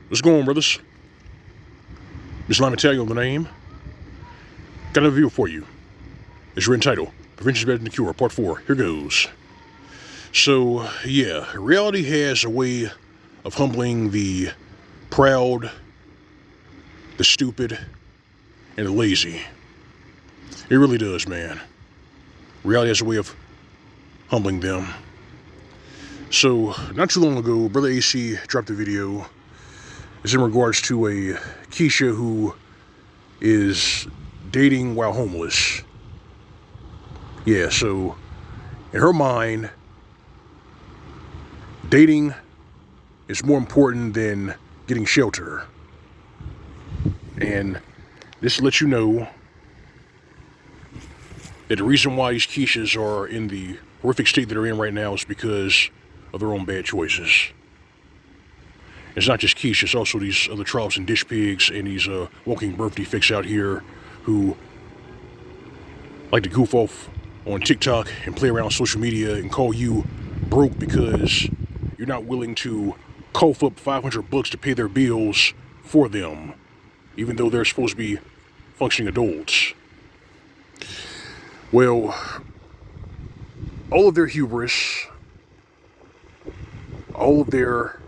What's going on, brothers? This is Mgtow the name. Got a video for you. It's entitled Prevention is Better Than the Cure, Part 4. Here goes. So, yeah, reality has a way of humbling the proud, the stupid, and the lazy. It really does, man. Reality has a way of humbling them. So, not too long ago, Brother AC dropped a video. It's in regards to a Keisha who is dating while homeless. Yeah, so in her mind, dating is more important than getting shelter. And this lets you know that the reason why these Keishas are in the horrific state that they're in right now is because of their own bad choices. It's not just Keisha, it's also these other troughs and dish pigs and these walking birth defects out here who like to goof off on TikTok and play around social media and call you broke because you're not willing to cough up $500 to pay their bills for them, even though they're supposed to be functioning adults. Well, all of their hubris, all of their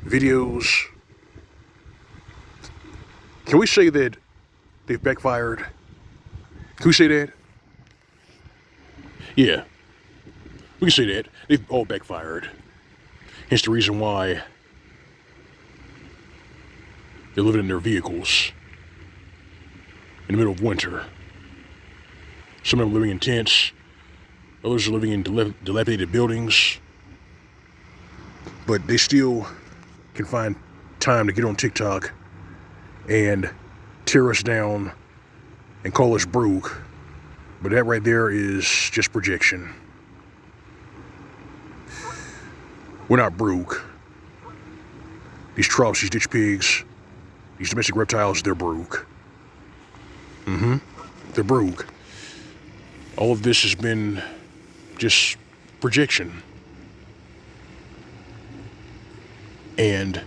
videos, can we say that they've backfired? Can we say that? Yeah, we can say that. They've all backfired. Hence the reason why they're living in their vehicles in the middle of winter. Some of them living in tents, others are living in dilapidated buildings, but they still can find time to get on TikTok and tear us down and call us broke. But that right there is just projection. We're not broke. These troughs, these ditch pigs, these domestic reptiles, they're broke. They're broke. All of this has been just projection. And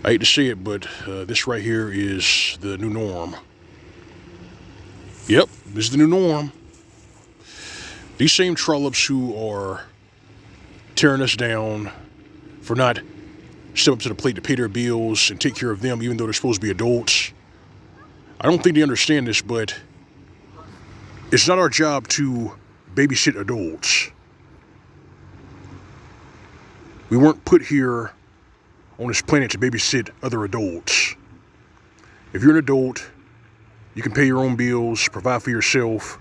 I hate to say it, but this right here is the new norm. Yep, this is the new norm. These same trollops who are tearing us down for not stepping up to the plate to pay their bills and take care of them, even though they're supposed to be adults. I don't think they understand this, but it's not our job to babysit adults. We weren't put here on this planet to babysit other adults. If you're an adult, you can pay your own bills, provide for yourself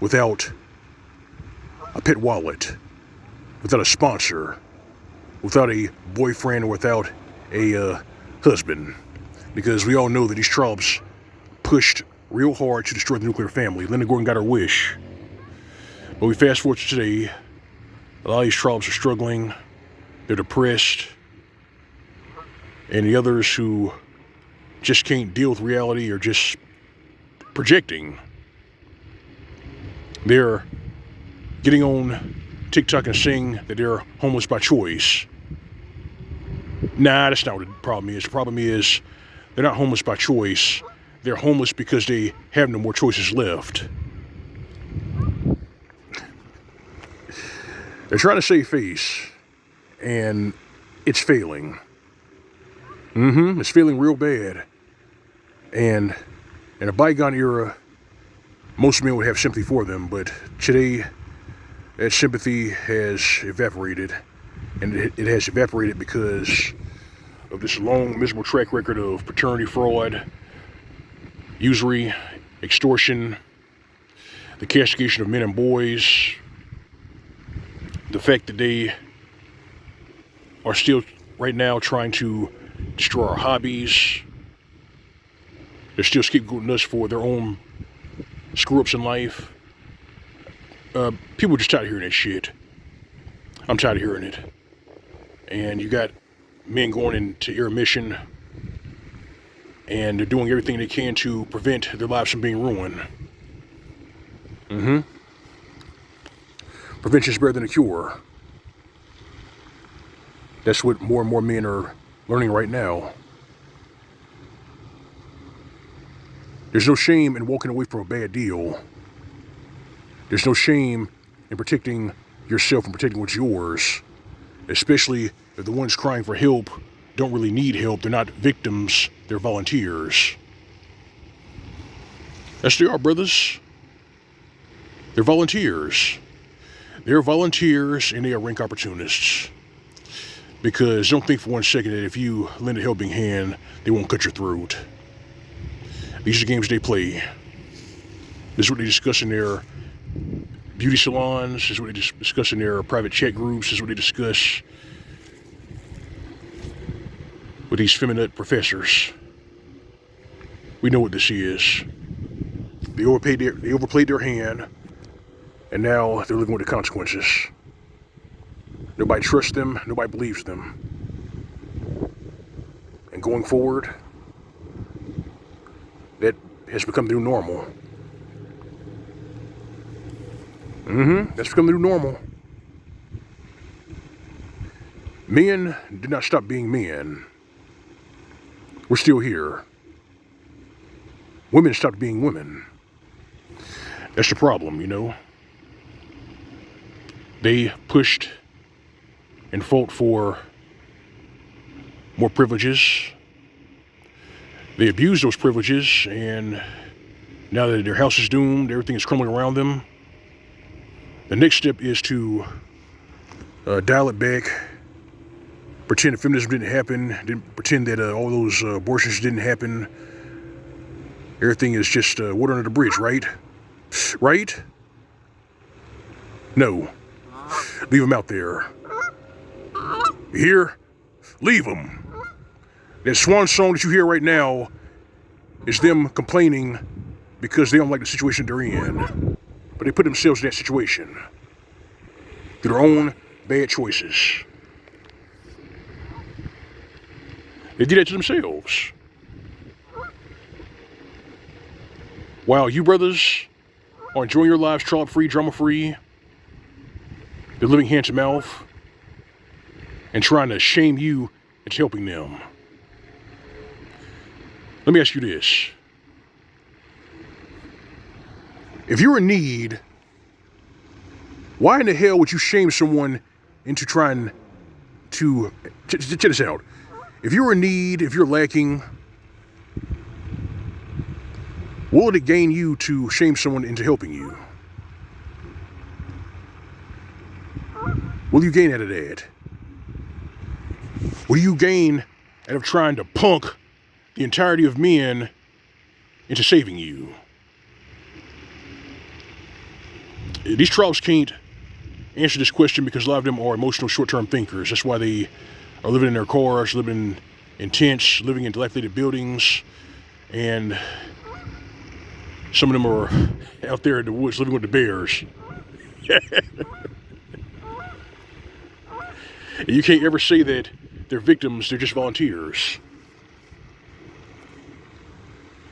without a pet wallet, without a sponsor, without a boyfriend, or without a husband. Because we all know that these trollops pushed real hard to destroy the nuclear family. Linda Gordon got her wish. But we fast forward to today, a lot of these trollops are struggling. They're depressed, and the others who just can't deal with reality are just projecting. They're getting on TikTok and saying that they're homeless by choice. Nah, that's not what the problem is. The problem is they're not homeless by choice. They're homeless because they have no more choices left. They're trying to save face, and it's failing. It's failing real bad. And in a bygone era, most men would have sympathy for them, but today, that sympathy has evaporated. And it has evaporated because of this long, miserable track record of paternity fraud, usury, extortion, the castigation of men and boys, the fact that they are still right now trying to destroy our hobbies. They're still scapegoating us for their own screw-ups in life. People are just tired of hearing that shit. I'm tired of hearing it. And you got men going into intermission, and they're doing everything they can to prevent their lives from being ruined. Prevention is better than a cure. That's what more and more men are learning right now. There's no shame in walking away from a bad deal. There's no shame in protecting yourself and protecting what's yours, especially if the ones crying for help don't really need help. They're not victims, they're volunteers. Yes, they are, brothers. They're volunteers. They're volunteers and they are rank opportunists. Because don't think for one second that if you lend a helping hand, they won't cut your throat. These are the games they play. This is what they discuss in their beauty salons. This is what they discuss in their private chat groups. This is what they discuss with these feminine professors. We know what this is. They overplayed their hand, and now they're living with the consequences. Nobody trusts them. Nobody believes them. And going forward, that has become the new normal. That's become the new normal. Men did not stop being men. We're still here. Women stopped being women. That's the problem, you know. They pushed and fought for more privileges. They abused those privileges, and now that their house is doomed, everything is crumbling around them. The next step is to dial it back, pretend that feminism didn't happen, pretend that all those abortions didn't happen. Everything is just water under the bridge, right? Right? No. Leave them out there. You hear? Leave them. That swan song that you hear right now is them complaining because they don't like the situation they're in. But they put themselves in that situation through their own bad choices. They did that to themselves. While you brothers are enjoying your lives trollop-free, drama-free, they're living hand to mouth and trying to shame you into helping them. Let me ask you this. If you're in need, why in the hell would you shame someone into trying to... Check this out. If you're in need, if you're lacking, what would it gain you to shame someone into helping you? What do you gain out of that? What do you gain out of trying to punk the entirety of men into saving you? These trolls can't answer this question because a lot of them are emotional short-term thinkers. That's why they are living in their cars, living in tents, living in dilapidated buildings, and some of them are out there in the woods living with the bears. And you can't ever say that they're victims, they're just volunteers.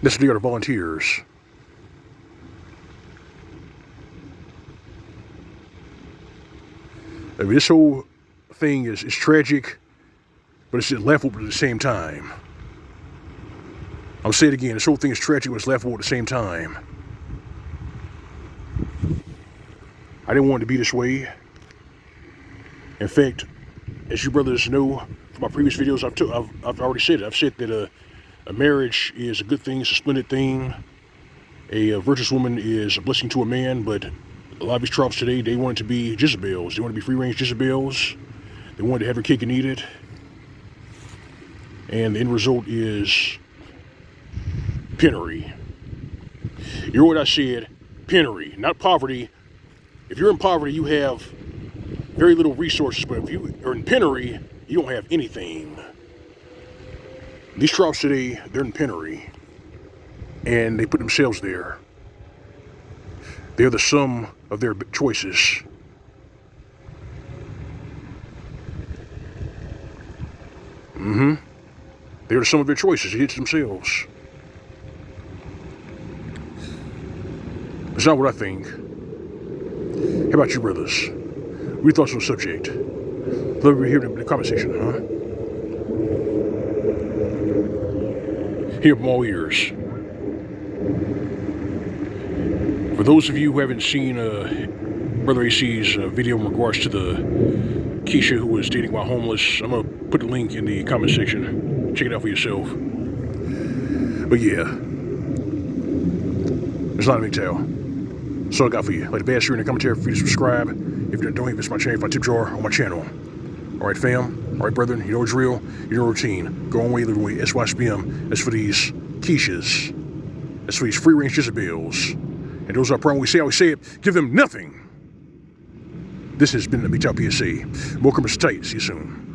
That's what they are, volunteers. I mean, this whole thing is tragic, but it's laughable at the same time. I'll say it again, this whole thing is tragic, but it's laughable at the same time. I didn't want it to be this way. In fact, as you brothers know from my previous videos, I've already said it. I've said that a marriage is a good thing, it's a splendid thing. A virtuous woman is a blessing to a man, but a lot of these tropes today, they want it to be Jezebels. They want to be free-range Jezebels. They want to have their cake and eat it. And the end result is penury. You hear what I said? Penury, not poverty. If you're in poverty, you have very little resources, but if you are in penury, you don't have anything. These tropes today, they're in penury. And they put themselves there. They're the sum of their choices. They're the sum of their choices. They did it themselves. It's not what I think. How about you, brothers? What are your thoughts on the subject? Love to hear the conversation, huh? Hear from all ears. For those of you who haven't seen Brother AC's video in regards to the Keisha who was dating while homeless, I'm going to put the link in the comment section. Check it out for yourself. But yeah, there's a lot of Mgtow. That's all I got for you. Like the bad in the commentary for you to subscribe. If you don't, visit my channel, my tip jar on my channel. Alright fam, alright brethren, you know it's real, you know routine. Go on way, live away, SYSBM. That's for these Keishas. That's for these free range Jezebels. And those are problem we say, I always say it, give them nothing. This has been the Mgtow PSA. Welcome to Tight. See you soon.